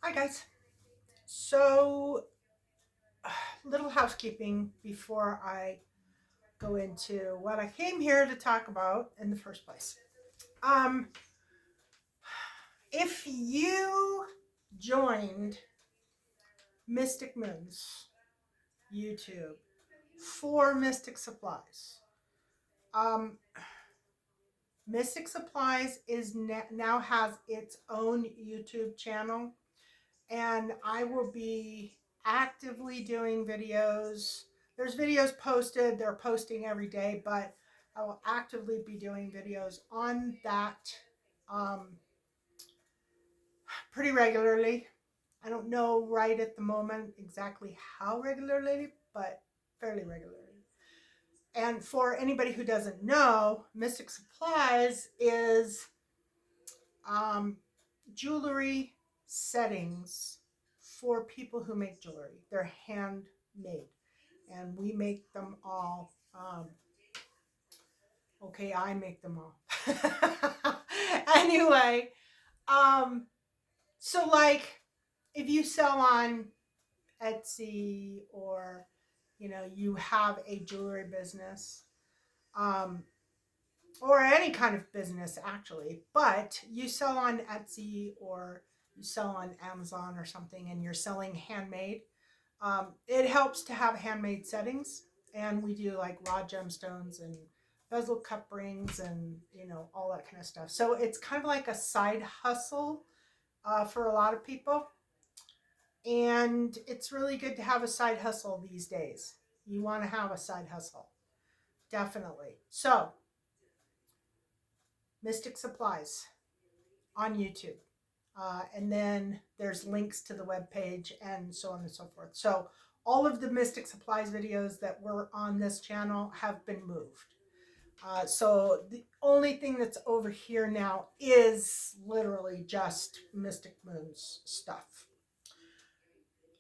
Hi guys. So, little housekeeping before I go into what I came here to talk about in the first place. Um, if you joined Mystic Moon's YouTube for Mystic Supplies, um, Mystic Supplies is now has its own YouTube channel, and I will be actively doing videos. There's videos posted, they're posting every day, but I will actively be doing videos on that um, pretty regularly. I don't know right at the moment exactly how regularly, but fairly regularly. And for anybody who doesn't know, Mystic Supplies is um, jewelry settings for people who make jewelry. They're handmade, and we make them all. Okay, I make them all. Anyway, um, so like if you sell on Etsy or you have a jewelry business, um, or any kind of business actually, but you sell on Etsy or you sell on Amazon or something and you're selling handmade, it helps to have handmade settings. And we do like raw gemstones and bezel cup rings and all that kind of stuff. So it's kind of like a side hustle for a lot of people. And it's really good to have a side hustle these days. You want to have a side hustle, definitely. So, Mystic Supplies on YouTube. And then there's links to the webpage and so on and so forth. So all of the Mystic Supplies videos that were on this channel have been moved. So the only thing that's over here now is literally just Mystic Moon's stuff.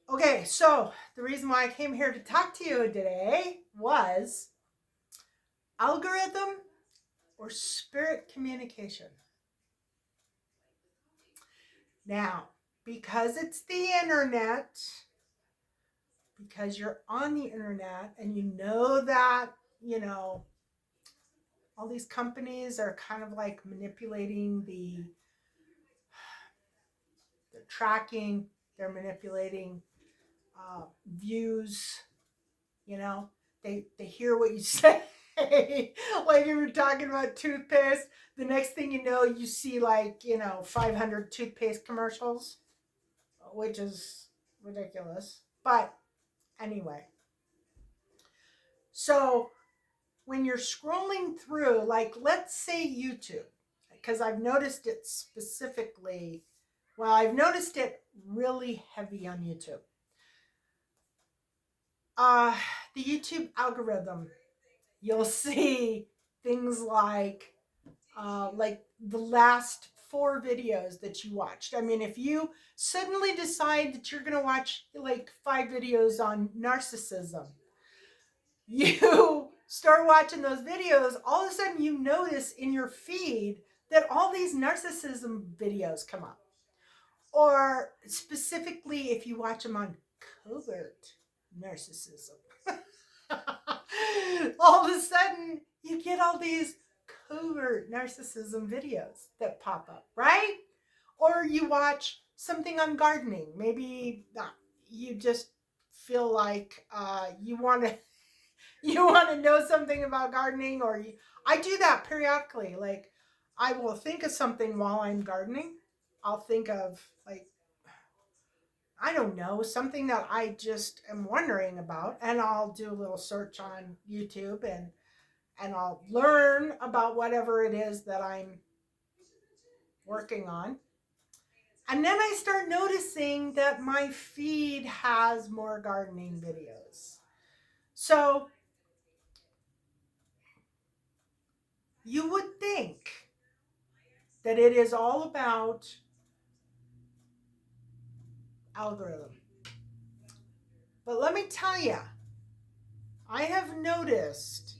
Okay, so the reason why I came here to talk to you today was algorithm or spirit communication. Now, because it's the internet, because you're on the internet and you know that, you know, all these companies are kind of like manipulating the tracking, they're manipulating views, you know, they hear what you say. Like if you're talking about toothpaste, the next thing you know, you see like, 500 toothpaste commercials, which is ridiculous. But anyway, so when you're scrolling through, like let's say YouTube, because I've noticed it specifically, well, I've noticed it really heavy on YouTube. Uh, the YouTube algorithm, you'll see things like the last 4 videos that you watched. I mean, if you suddenly decide that you're going to watch like 5 videos on narcissism, you start watching those videos, all of a sudden you notice in your feed that all these narcissism videos come up. Or specifically, if you watch them on covert narcissism, all of a sudden you get all these covert narcissism videos that pop up, right? Or you watch something on gardening. Maybe you just feel like you want to you want to know something about gardening, or I do that periodically. Like I will think of something while I'm gardening. I'll think of like, I don't know, something that I just am wondering about, and I'll do a little search on YouTube and I'll learn about whatever it is that I'm working on. And then I start noticing that my feed has more gardening videos. So you would think that it is all about algorithm. But let me tell you, I have noticed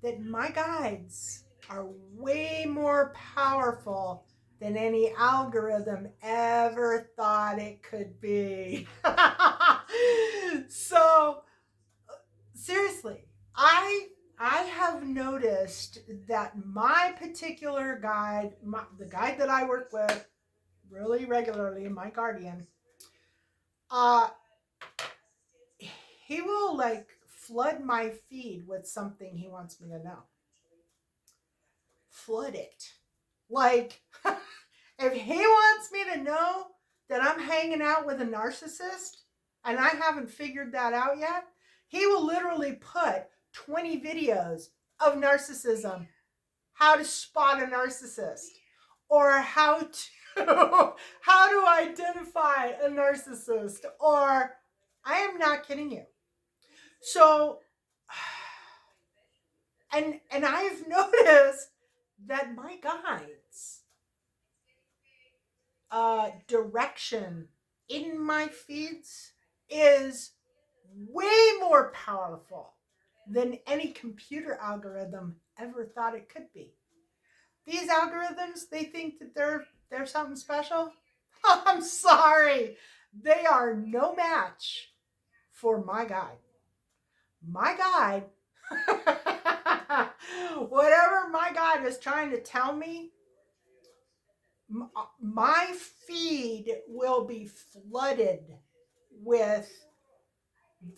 that my guides are way more powerful than any algorithm ever thought thought it could be. So seriously, I have noticed that my particular guide, the guide that I work with really regularly, my guardian, uh, he will like flood my feed with something he wants me to know. Flood it. Like, if he wants me to know that I'm hanging out with a narcissist and I haven't figured that out yet, he will literally put 20 videos of narcissism, how to spot a narcissist, or how to identify a narcissist, or I am not kidding you. So, and I've noticed that my guides direction in my feeds is way more powerful than any computer algorithm ever thought it could be. These algorithms, they think that they're something special. I'm sorry. They are no match for my guide. My guide, whatever my guide is trying to tell me, my feed will be flooded with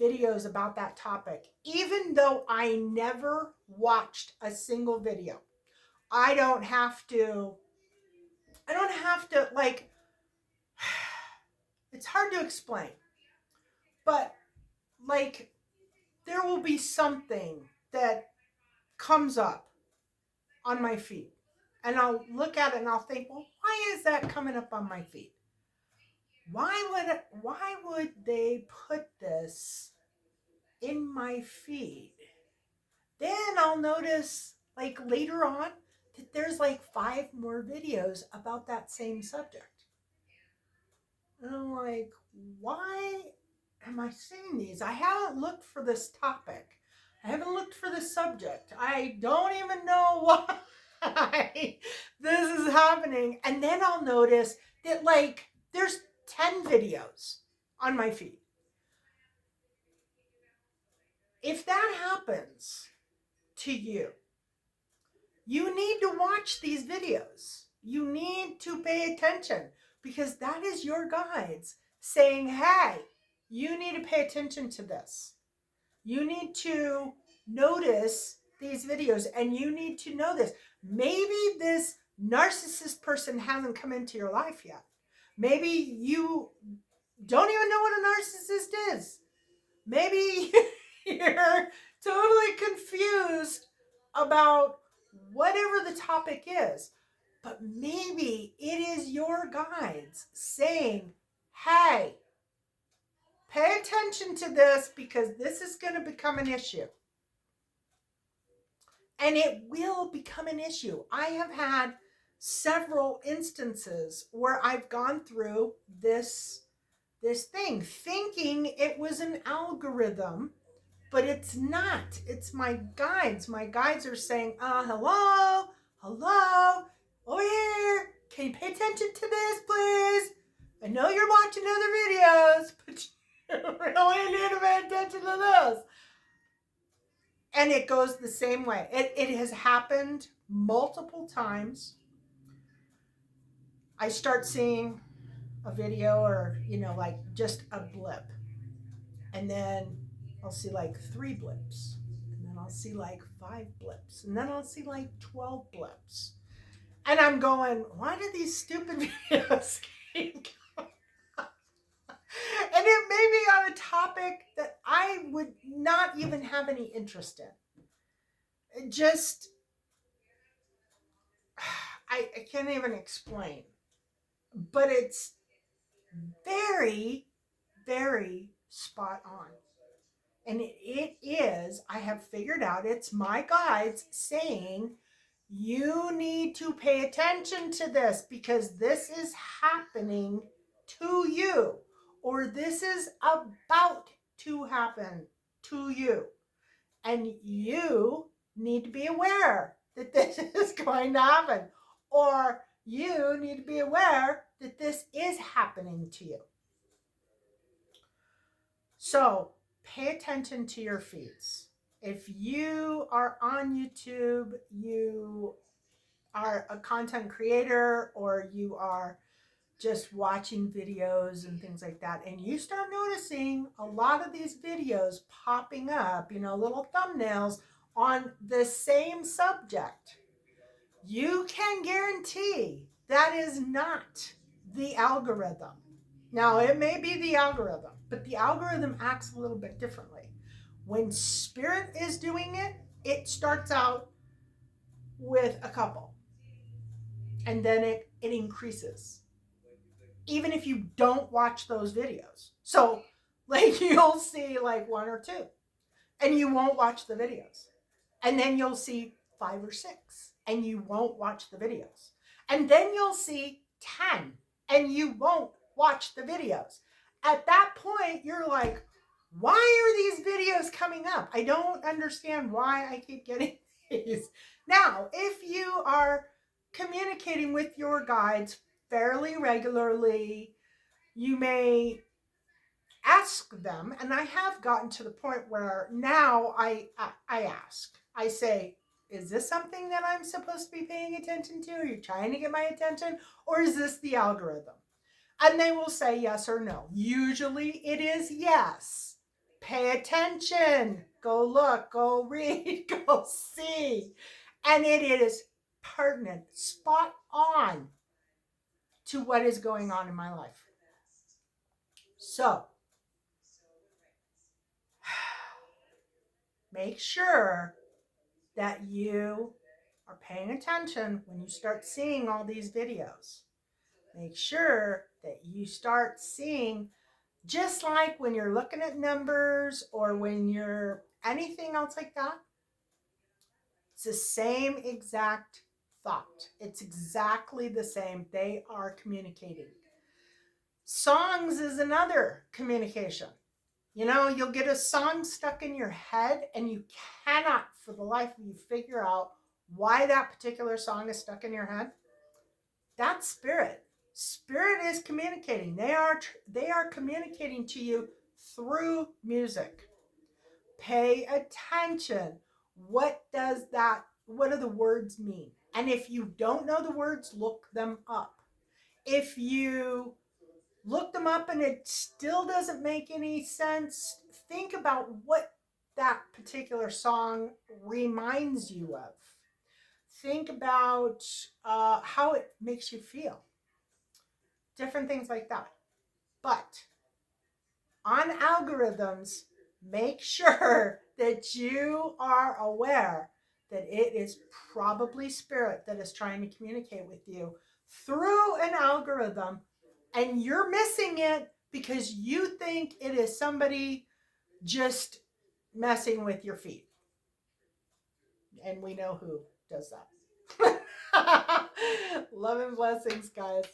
videos about that topic, even though I never watched a single video. I don't have to, like, it's hard to explain, but like, there will be something that comes up on my feed, and I'll look at it and I'll think, well, why is that coming up on my feed? Why would they put this in my feed? Then I'll notice, like, later on that there's like 5 more videos about that same subject. And I'm like, why am I seeing these? I haven't looked for this topic. I haven't looked for the subject. I don't even know why this is happening. And then I'll notice that, like, there's 10 videos on my feed. If that happens to you, you need to watch these videos. You need to pay attention, because that is your guides saying, hey, you need to pay attention to this. You need to notice these videos, and you need to know this. Maybe this narcissist person hasn't come into your life yet. Maybe you don't even know what a narcissist is. Maybe you're totally confused about whatever the topic is. But maybe it is your guides saying, hey, pay attention to this, because this is going to become an issue. And it will become an issue. I have had several instances where I've gone through this thing thinking it was an algorithm, but it's not. It's my guides. My guides are saying, hello, over here. Can you pay attention to this, please? I know you're watching other videos, but you really need to pay attention to this. And it goes the same way. It has happened multiple times. I start seeing a video, or, like just a blip. And then I'll see like 3 blips. And then I'll see like 5 blips. And then I'll see like 12 blips. And I'm going, why do these stupid videos keep going? And it may be on a topic that I would not even have any interest in. It just, I can't even explain. But it's very, very spot on. And it is, I have figured out, it's my guides saying, you need to pay attention to this, because this is happening to you, or this is about to happen to you. And you need to be aware that this is going to happen, or you need to be aware that this is happening to you. So pay attention to your feeds. If you are on YouTube, you are a content creator, or you are just watching videos and things like that, and you start noticing a lot of these videos popping up, little thumbnails on the same subject, you can guarantee that is not the algorithm. Now, it may be the algorithm, but the algorithm acts a little bit differently. When spirit is doing it, it starts out with a couple, and then it increases, even if you don't watch those videos. So, like, you'll see like one or two, and you won't watch the videos. And then you'll see 5 or 6, and you won't watch the videos. And then you'll see 10, and you won't watch the videos. At that point, you're like, why are these videos coming up? I don't understand why I keep getting these. Now, if you are communicating with your guides fairly regularly, you may ask them, and I have gotten to the point where now I ask. I say, is this something that I'm supposed to be paying attention to? Are you trying to get my attention? Or is this the algorithm? And they will say yes or no. Usually it is yes. Pay attention. Go look, go read, go see. And it is pertinent, spot on to what is going on in my life. So, make sure that you are paying attention when you start seeing all these videos. Make sure that you start seeing, just like when you're looking at numbers or when you're anything else like that, it's the same exact thought. It's exactly the same. They are communicating. Songs is another communication. You'll get a song stuck in your head, and you cannot for the life of you figure out why that particular song is stuck in your head. That's spirit. Spirit is communicating. They are communicating to you through music. Pay attention. What do the words mean? And if you don't know the words, look them up. If you look them up and it still doesn't make any sense, think about what that particular song reminds you of. Think about how it makes you feel. Different things like that. But on algorithms, make sure that you are aware that it is probably spirit that is trying to communicate with you through an algorithm, and you're missing it because you think it is somebody just messing with your feed. And we know who does that. Love and blessings, guys.